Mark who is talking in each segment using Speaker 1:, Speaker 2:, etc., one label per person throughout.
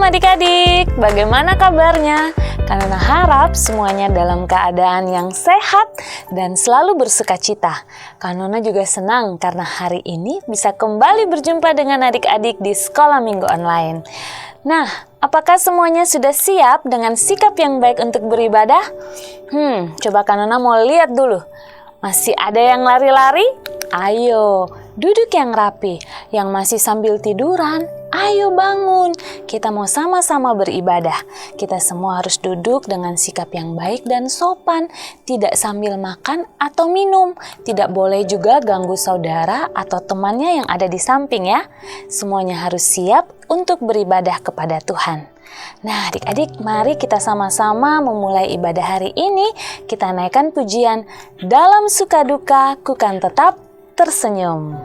Speaker 1: adik-adik, bagaimana kabarnya? Kanona harap semuanya dalam keadaan yang sehat dan selalu bersukacita. Kanona juga senang karena hari ini bisa kembali berjumpa dengan adik-adik di sekolah minggu online. Nah, apakah semuanya sudah siap dengan sikap yang baik untuk beribadah? Coba Kanona mau lihat dulu. Masih ada yang lari-lari? Ayo, duduk yang rapi. Yang masih sambil tiduran, ayo bangun. Kita mau sama-sama beribadah. Kita semua harus duduk dengan sikap yang baik dan sopan. Tidak sambil makan atau minum. Tidak boleh juga ganggu saudara atau temannya yang ada di samping ya. Semuanya harus siap untuk beribadah kepada Tuhan. Nah adik-adik, mari kita sama-sama memulai ibadah hari ini. Kita naikkan pujian, dalam suka duka ku kan tetap tersenyum.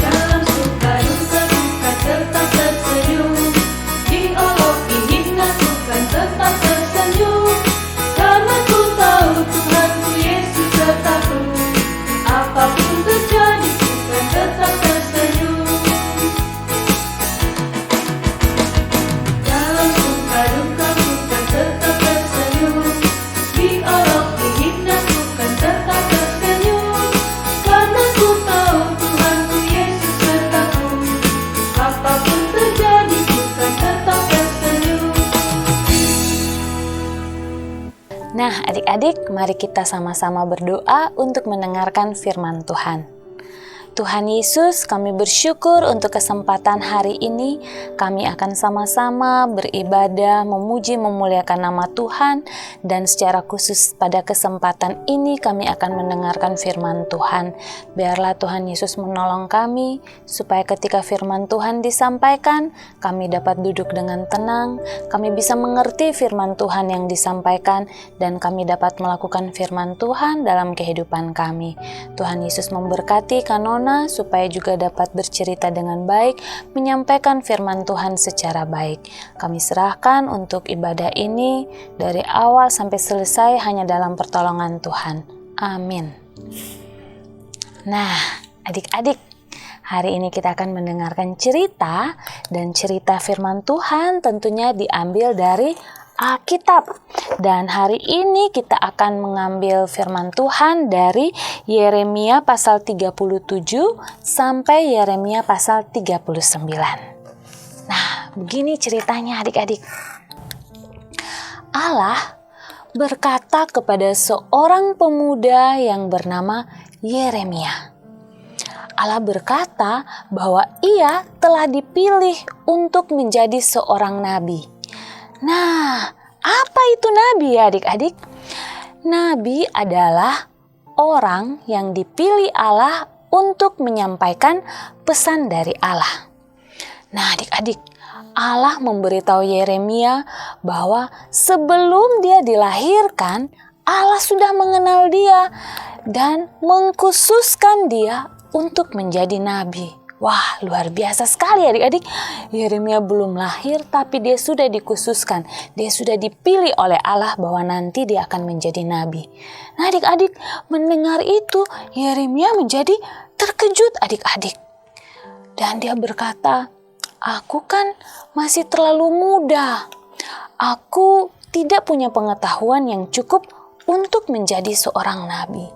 Speaker 2: Dalam suka duka ku kan tetap tersenyum, diolok dihina ku kan tetap tersenyum. Karena ku tahu Tuhanku Yesus sertaku, apapun terjadi ku kan tetap tersenyum. Dalam suka duka ku kan tetap tersenyum, diolok dihina ku kan tetap tersenyum. Karena ku tahu Tuhanku Yesus sertaku, apapun terjadi ku kan tetap tersenyum.
Speaker 1: Nah adik-adik, mari kita sama-sama berdoa untuk mendengarkan firman Tuhan. Tuhan Yesus, kami bersyukur untuk kesempatan hari ini. Kami akan sama-sama beribadah, memuji, memuliakan nama Tuhan. Dan secara khusus pada kesempatan ini kami akan mendengarkan firman Tuhan. Biarlah Tuhan Yesus menolong kami, supaya ketika firman Tuhan disampaikan, kami dapat duduk dengan tenang, kami bisa mengerti firman Tuhan yang disampaikan, dan kami dapat melakukan firman Tuhan dalam kehidupan kami. Tuhan Yesus memberkati Kanona, supaya juga dapat bercerita dengan baik, menyampaikan firman Tuhan secara baik. Kami serahkan untuk ibadah ini dari awal sampai selesai hanya dalam pertolongan Tuhan. Amin. Nah, adik-adik, hari ini kita akan mendengarkan cerita, dan cerita firman Tuhan tentunya diambil dari Alkitab. Dan hari ini kita akan mengambil firman Tuhan dari Yeremia pasal 37 sampai Yeremia pasal 39. Nah, begini ceritanya adik-adik. Allah berkata kepada seorang pemuda yang bernama Yeremia. Allah berkata bahwa ia telah dipilih untuk menjadi seorang nabi. Nah, apa itu nabi ya adik-adik? Nabi adalah orang yang dipilih Allah untuk menyampaikan pesan dari Allah. Nah adik-adik, Allah memberitahu Yeremia bahwa sebelum dia dilahirkan, Allah sudah mengenal dia dan mengkhususkan dia untuk menjadi nabi. Wah, luar biasa sekali adik-adik. Yeremia belum lahir tapi dia sudah dikhususkan. Dia sudah dipilih oleh Allah bahwa nanti dia akan menjadi nabi. Nah adik-adik, mendengar itu Yeremia menjadi terkejut adik-adik. Dan dia berkata, aku kan masih terlalu muda. Aku tidak punya pengetahuan yang cukup untuk menjadi seorang nabi.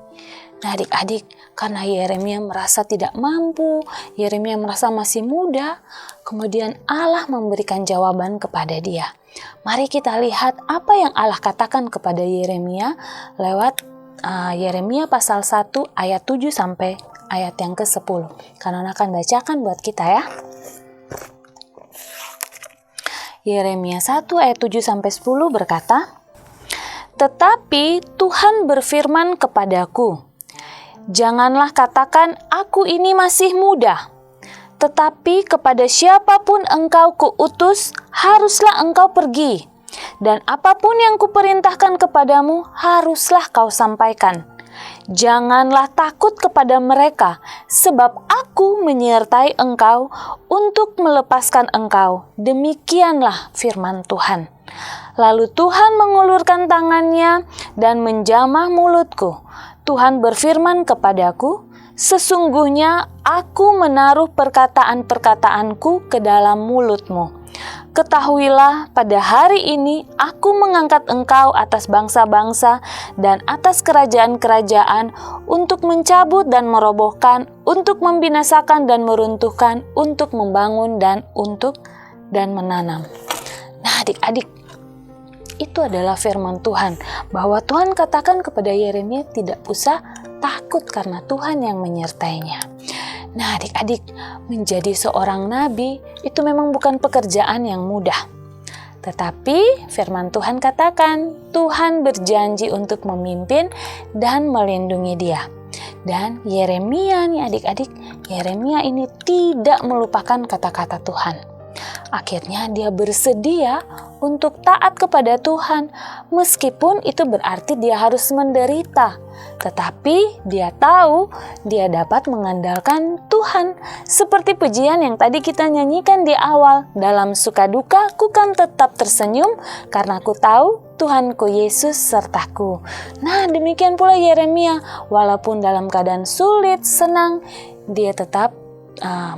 Speaker 1: Nah adik-adik, karena Yeremia merasa tidak mampu, Yeremia merasa masih muda, kemudian Allah memberikan jawaban kepada dia. Mari kita lihat apa yang Allah katakan kepada Yeremia lewat Yeremia pasal 1 ayat 7 sampai ayat yang ke-10. Kanona akan bacakan buat kita ya. Yeremia 1 ayat 7 sampai 10 berkata, "Tetapi Tuhan berfirman kepadaku, janganlah katakan aku ini masih muda, tetapi kepada siapapun engkau kuutus, haruslah engkau pergi. Dan apapun yang kuperintahkan kepadamu, haruslah kau sampaikan. Janganlah takut kepada mereka, sebab aku menyertai engkau untuk melepaskan engkau. Demikianlah firman Tuhan. Lalu Tuhan mengulurkan tangannya dan menjamah mulutku. Tuhan berfirman kepadaku, sesungguhnya aku menaruh perkataan-perkataanku ke dalam mulutmu. Ketahuilah, pada hari ini aku mengangkat engkau atas bangsa-bangsa dan atas kerajaan-kerajaan untuk mencabut dan merobohkan, untuk membinasakan dan meruntuhkan, untuk membangun dan menanam. Nah, adik-adik, itu adalah firman Tuhan, bahwa Tuhan katakan kepada Yeremia tidak usah takut karena Tuhan yang menyertainya. Nah, adik-adik, menjadi seorang nabi itu memang bukan pekerjaan yang mudah. Tetapi firman Tuhan katakan, Tuhan berjanji untuk memimpin dan melindungi dia. Dan Yeremia nih adik-adik, Yeremia ini tidak melupakan kata-kata Tuhan. Akhirnya dia bersedia untuk taat kepada Tuhan, meskipun itu berarti dia harus menderita. Tetapi dia tahu dia dapat mengandalkan Tuhan. Seperti pujian yang tadi kita nyanyikan di awal, dalam suka duka ku kan tetap tersenyum karena ku tahu Tuhanku Yesus sertaku. Nah, demikian pula Yeremia, walaupun dalam keadaan sulit, senang, dia tetap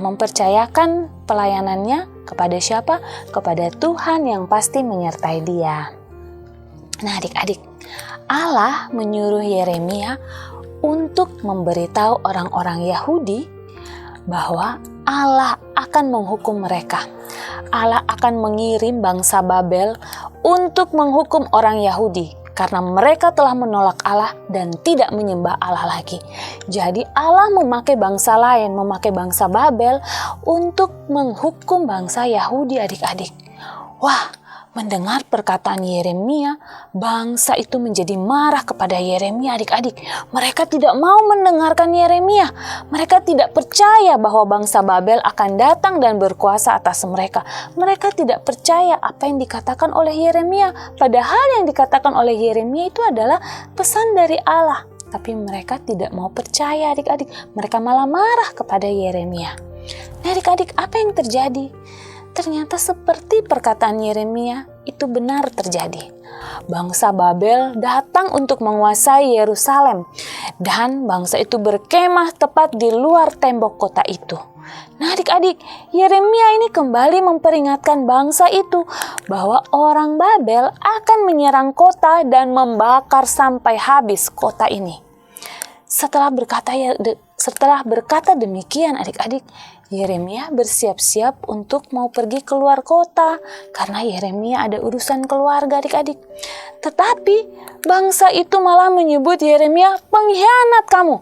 Speaker 1: mempercayakan pelayanannya kepada siapa? Kepada Tuhan yang pasti menyertai dia. Nah, adik-adik, Allah menyuruh Yeremia untuk memberitahu orang-orang Yahudi bahwa Allah akan menghukum mereka. Allah akan mengirim bangsa Babel untuk menghukum orang Yahudi karena mereka telah menolak Allah dan tidak menyembah Allah lagi. Jadi Allah memakai bangsa lain, memakai bangsa Babel untuk menghukum bangsa Yahudi, adik-adik. Wah, mendengar perkataan Yeremia, bangsa itu menjadi marah kepada Yeremia, adik-adik. Mereka tidak mau mendengarkan Yeremia. Mereka tidak percaya bahwa bangsa Babel akan datang dan berkuasa atas mereka. Mereka tidak percaya apa yang dikatakan oleh Yeremia. Padahal yang dikatakan oleh Yeremia itu adalah pesan dari Allah. Tapi mereka tidak mau percaya, adik-adik. Mereka malah marah kepada Yeremia. Nah, adik-adik, apa yang terjadi? Ternyata seperti perkataan Yeremia itu benar terjadi. Bangsa Babel datang untuk menguasai Yerusalem dan bangsa itu berkemah tepat di luar tembok kota itu. Nah, adik-adik, Yeremia ini kembali memperingatkan bangsa itu bahwa orang Babel akan menyerang kota dan membakar sampai habis kota ini. Setelah berkata demikian, adik-adik, Yeremia bersiap-siap untuk mau pergi keluar kota karena Yeremia ada urusan keluarga, adik-adik. Tetapi bangsa itu malah menyebut Yeremia pengkhianat kamu.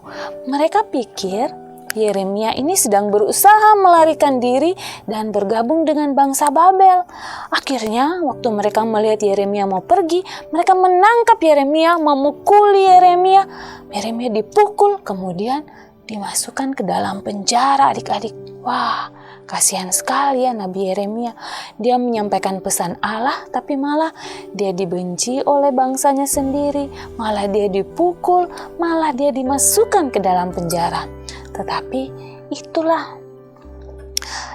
Speaker 1: Mereka pikir Yeremia ini sedang berusaha melarikan diri dan bergabung dengan bangsa Babel. Akhirnya waktu mereka melihat Yeremia mau pergi, mereka menangkap Yeremia, memukuli Yeremia. Yeremia dipukul, kemudian dimasukkan ke dalam penjara, adik-adik. Wah, kasihan sekali ya Nabi Yeremia. Dia menyampaikan pesan Allah, tapi malah dia dibenci oleh bangsanya sendiri. Malah dia dipukul, malah dia dimasukkan ke dalam penjara. Tetapi itulah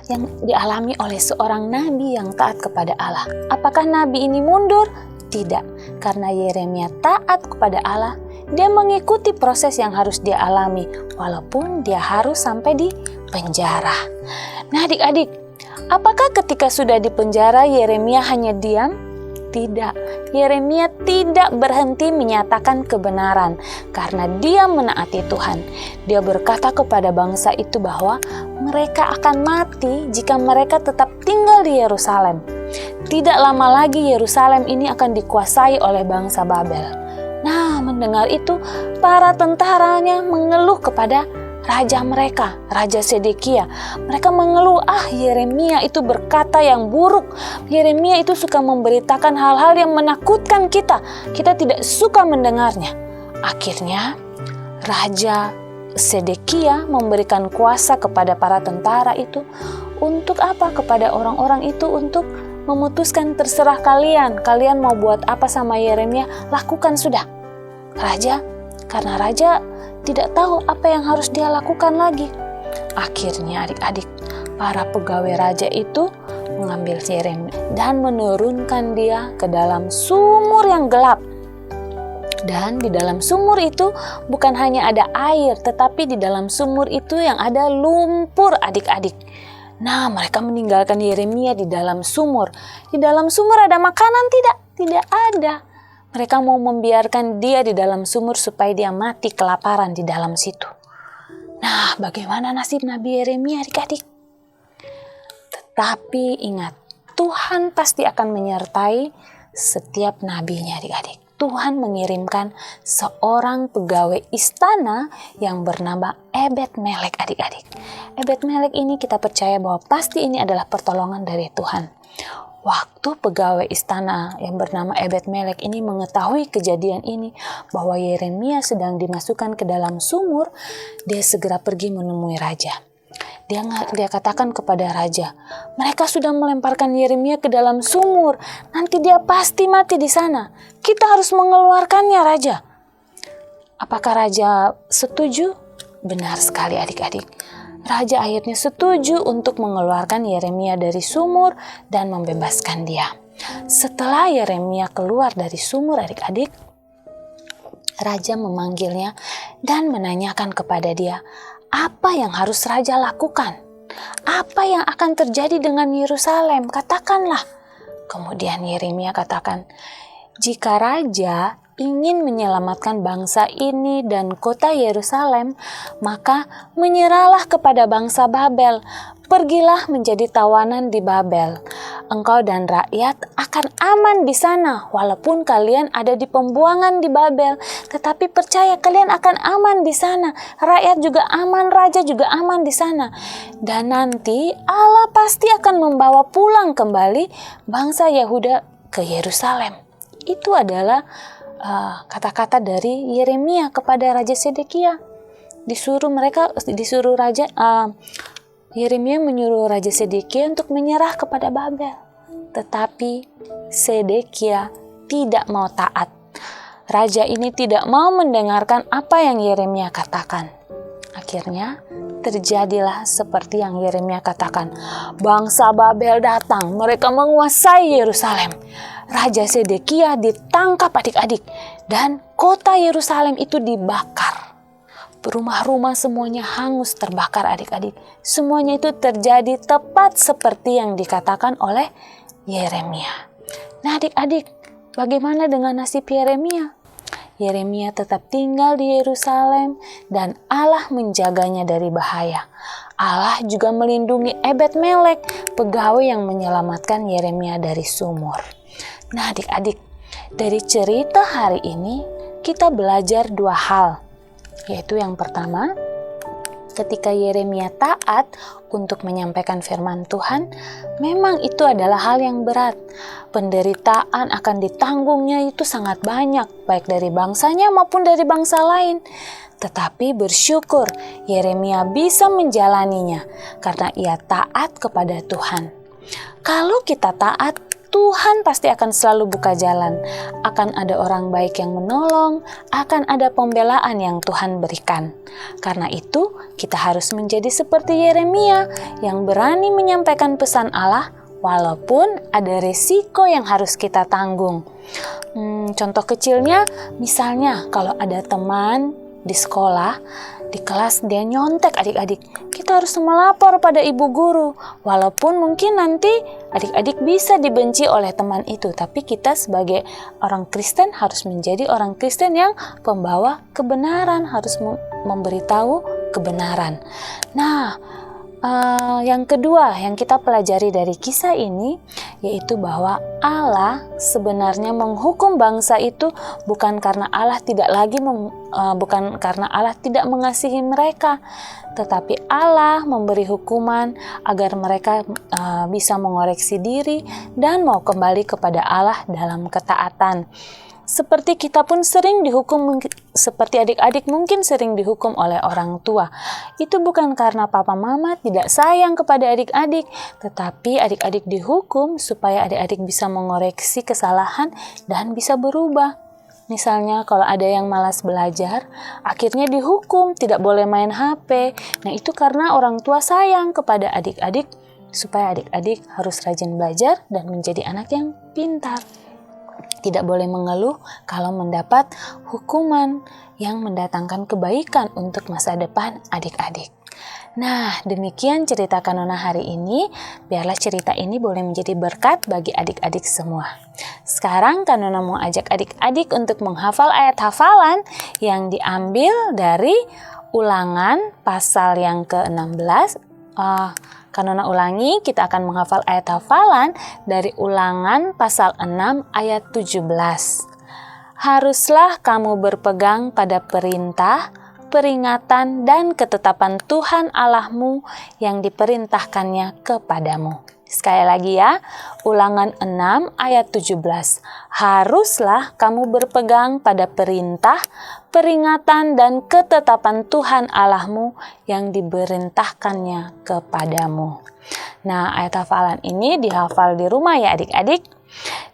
Speaker 1: yang dialami oleh seorang nabi yang taat kepada Allah. Apakah nabi ini mundur? Tidak, karena Yeremia taat kepada Allah. Dia mengikuti proses yang harus dia alami, walaupun dia harus sampai di penjara. Nah, adik-adik, apakah ketika sudah di penjara Yeremia hanya diam? Tidak, Yeremia tidak berhenti menyatakan kebenaran karena dia menaati Tuhan. Dia berkata kepada bangsa itu bahwa mereka akan mati jika mereka tetap tinggal di Yerusalem. Tidak lama lagi Yerusalem ini akan dikuasai oleh bangsa Babel. Nah, mendengar itu, para tentaranya mengeluh kepada raja mereka, Raja Sedekia. Mereka mengeluh, Yeremia itu berkata yang buruk. Yeremia itu suka memberitakan hal-hal yang menakutkan kita. Kita tidak suka mendengarnya. Akhirnya, Raja Sedekia memberikan kuasa kepada para tentara itu. Untuk apa? Kepada orang-orang itu untuk memutuskan, terserah kalian. Kalian mau buat apa sama Yeremia, lakukan sudah. Karena raja tidak tahu apa yang harus dia lakukan lagi. Akhirnya adik-adik, para pegawai raja itu mengambil Yeremia dan menurunkan dia ke dalam sumur yang gelap. Dan di dalam sumur itu bukan hanya ada air, tetapi di dalam sumur itu yang ada lumpur adik-adik. Nah, mereka meninggalkan Yeremia di dalam sumur. Di dalam sumur ada makanan? Tidak, tidak ada. Mereka mau membiarkan dia di dalam sumur supaya dia mati kelaparan di dalam situ. Nah, bagaimana nasib Nabi Yeremia adik-adik? Tetapi ingat, Tuhan pasti akan menyertai setiap nabinya adik-adik. Tuhan mengirimkan seorang pegawai istana yang bernama Ebed Melek adik-adik. Ebed Melek ini kita percaya bahwa pasti ini adalah pertolongan dari Tuhan. Waktu pegawai istana yang bernama Ebed Melek ini mengetahui kejadian ini, bahwa Yeremia sedang dimasukkan ke dalam sumur, dia segera pergi menemui raja. Dia katakan kepada raja, mereka sudah melemparkan Yeremia ke dalam sumur, nanti dia pasti mati di sana. Kita harus mengeluarkannya, raja. Apakah raja setuju? Benar sekali adik-adik. Raja akhirnya setuju untuk mengeluarkan Yeremia dari sumur dan membebaskan dia. Setelah Yeremia keluar dari sumur adik-adik, raja memanggilnya dan menanyakan kepada dia, apa yang harus raja lakukan? Apa yang akan terjadi dengan Yerusalem? Katakanlah. Kemudian Yeremia katakan, jika raja ingin menyelamatkan bangsa ini dan kota Yerusalem, maka menyerahlah kepada bangsa Babel. Pergilah menjadi tawanan di Babel. Engkau dan rakyat akan aman di sana, walaupun kalian ada di pembuangan di Babel. Tetapi percaya, kalian akan aman di sana. Rakyat juga aman, raja juga aman di sana. Dan nanti Allah pasti akan membawa pulang kembali bangsa Yehuda ke Yerusalem. Itu adalah kata-kata dari Yeremia kepada Raja Sedekia. Yeremia menyuruh Raja Sedekia untuk menyerah kepada Babel. Tetapi Sedekia tidak mau taat. Raja ini tidak mau mendengarkan apa yang Yeremia katakan. Akhirnya terjadilah seperti yang Yeremia katakan. Bangsa Babel datang, mereka menguasai Yerusalem. Raja Sedekia ditangkap adik-adik dan kota Yerusalem itu dibakar. Rumah-rumah semuanya hangus terbakar adik-adik. Semuanya itu terjadi tepat seperti yang dikatakan oleh Yeremia. Nah adik-adik, bagaimana dengan nasib Yeremia? Yeremia tetap tinggal di Yerusalem dan Allah menjaganya dari bahaya. Allah juga melindungi Ebed Melek, pegawai yang menyelamatkan Yeremia dari sumur. Nah adik-adik, dari cerita hari ini kita belajar dua hal. Yaitu yang pertama, ketika Yeremia taat untuk menyampaikan firman Tuhan, memang itu adalah hal yang berat. Penderitaan akan ditanggungnya itu sangat banyak, baik dari bangsanya maupun dari bangsa lain. Tetapi bersyukur Yeremia bisa menjalaninya karena ia taat kepada Tuhan. Kalau kita taat, Tuhan pasti akan selalu buka jalan. Akan ada orang baik yang menolong, akan ada pembelaan yang Tuhan berikan. Karena itu, kita harus menjadi seperti Yeremia yang berani menyampaikan pesan Allah walaupun ada resiko yang harus kita tanggung. Contoh kecilnya, misalnya kalau ada teman di sekolah, di kelas dia nyontek adik-adik, kita harus melapor pada ibu guru. Walaupun mungkin nanti adik-adik bisa dibenci oleh teman itu, tapi kita sebagai orang Kristen harus menjadi orang Kristen yang pembawa kebenaran, harus memberitahu kebenaran. Nah, yang kedua yang kita pelajari dari kisah ini yaitu bahwa Allah sebenarnya menghukum bangsa itu bukan karena Allah tidak mengasihi mereka, tetapi Allah memberi hukuman agar mereka bisa mengoreksi diri dan mau kembali kepada Allah dalam ketaatan. Seperti kita pun sering dihukum, seperti adik-adik mungkin sering dihukum oleh orang tua. Itu bukan karena papa mama tidak sayang kepada adik-adik, tetapi adik-adik dihukum supaya adik-adik bisa mengoreksi kesalahan dan bisa berubah. Misalnya kalau ada yang malas belajar, akhirnya dihukum tidak boleh main HP. Nah itu karena orang tua sayang kepada adik-adik, supaya adik-adik harus rajin belajar dan menjadi anak yang pintar. Tidak boleh mengeluh kalau mendapat hukuman yang mendatangkan kebaikan untuk masa depan adik-adik. Nah, demikian cerita Kanona hari ini. Biarlah cerita ini boleh menjadi berkat bagi adik-adik semua. Sekarang Kanona mau ajak adik-adik untuk menghafal ayat hafalan yang diambil dari Ulangan pasal yang ke-16. Kanona ulangi, kita akan menghafal ayat hafalan dari Ulangan pasal 6 ayat 17. Haruslah kamu berpegang pada perintah, peringatan, dan ketetapan Tuhan Allahmu yang diperintahkannya kepadamu. Sekali lagi ya, Ulangan 6 ayat 17. Haruslah kamu berpegang pada perintah, peringatan, dan ketetapan Tuhan Allahmu yang diperintahkannya kepadamu. Nah, ayat hafalan ini dihafal di rumah ya adik-adik.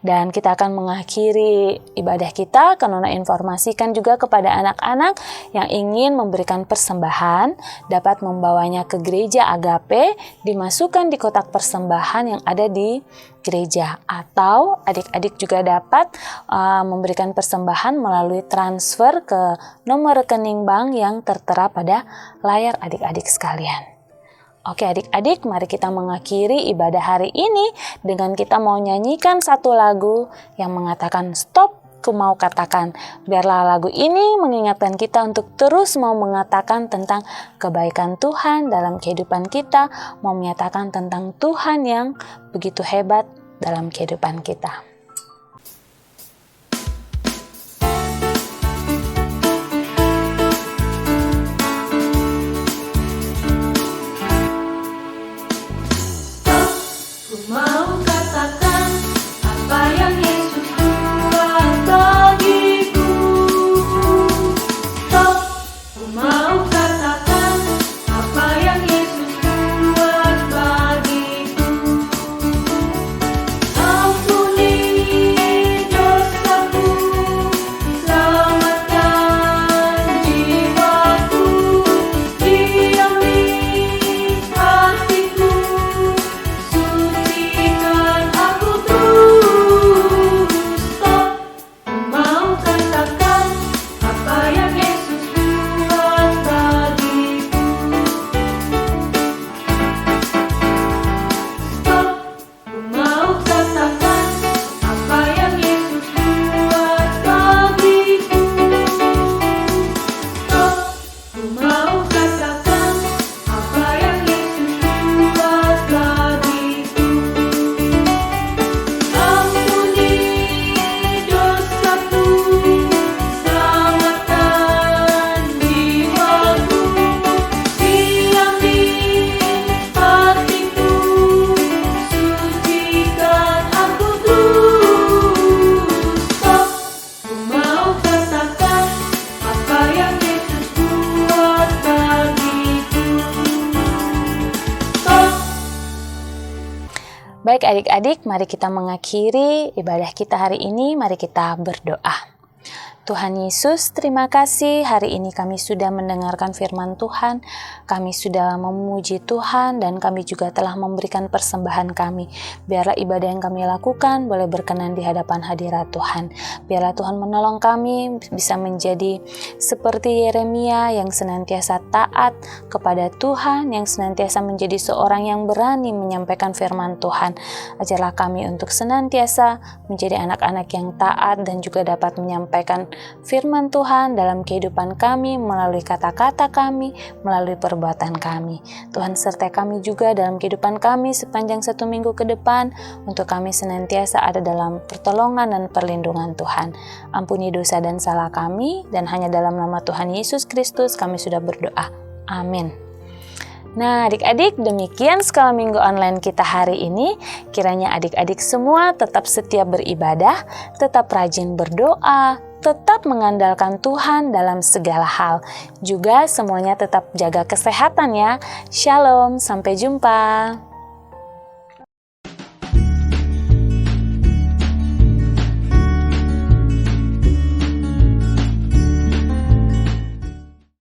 Speaker 1: Dan kita akan mengakhiri ibadah kita. Kanona informasikan juga kepada anak-anak yang ingin memberikan persembahan, dapat membawanya ke gereja Agape, dimasukkan di kotak persembahan yang ada di gereja. Atau adik-adik juga dapat memberikan persembahan melalui transfer ke nomor rekening bank yang tertera pada layar adik-adik sekalian. Oke adik-adik, mari kita mengakhiri ibadah hari ini dengan kita mau nyanyikan satu lagu yang mengatakan stop, ku mau katakan. Biarlah lagu ini mengingatkan kita untuk terus mau mengatakan tentang kebaikan Tuhan dalam kehidupan kita, mau menyatakan tentang Tuhan yang begitu hebat dalam kehidupan kita.
Speaker 2: Mau katakan apa yang Yesus buat bagiku. Stop, ku mau katakan apa yang Yesus buat bagiku. Ampuni dosaku, selamatkan jiwaku, diami hatiku. Sucikan aku terus. Stop, ku mau katakan apa yang Yesus buat bagiku. Stop, ku mau katakan apa yang Yesus buat bagiku. Stop, ku mau katakan apa yang Yesus buat bagiku. Ampuni dosaku, selamatkan jiwaku, diami hatiku, sucikan aku terus. Stop, ku mau katakan apa yang Yesus buat bagiku. Stop.
Speaker 1: Baik adik-adik, mari kita mengakhiri ibadah kita hari ini. Mari kita berdoa. Tuhan Yesus, terima kasih hari ini kami sudah mendengarkan firman Tuhan, kami sudah memuji Tuhan, dan kami juga telah memberikan persembahan kami. Biarlah ibadah yang kami lakukan boleh berkenan di hadapan hadirat Tuhan. Biarlah Tuhan menolong kami bisa menjadi seperti Yeremia yang senantiasa taat kepada Tuhan, yang senantiasa menjadi seorang yang berani menyampaikan firman Tuhan. Ajarlah kami untuk senantiasa menjadi anak-anak yang taat dan juga dapat menyampaikan firman Tuhan dalam kehidupan kami, melalui kata-kata kami, melalui perbuatan kami. Tuhan sertai kami juga dalam kehidupan kami sepanjang 1 minggu ke depan, untuk kami senantiasa ada dalam pertolongan dan perlindungan Tuhan. Ampuni dosa dan salah kami, dan hanya dalam nama Tuhan Yesus Kristus kami sudah berdoa. Amin. Nah adik-adik, demikian sekolah minggu online kita hari ini. Kiranya adik-adik semua tetap setia beribadah, tetap rajin berdoa, tetap mengandalkan Tuhan dalam segala hal. Juga semuanya tetap jaga kesehatan ya. Shalom, sampai jumpa.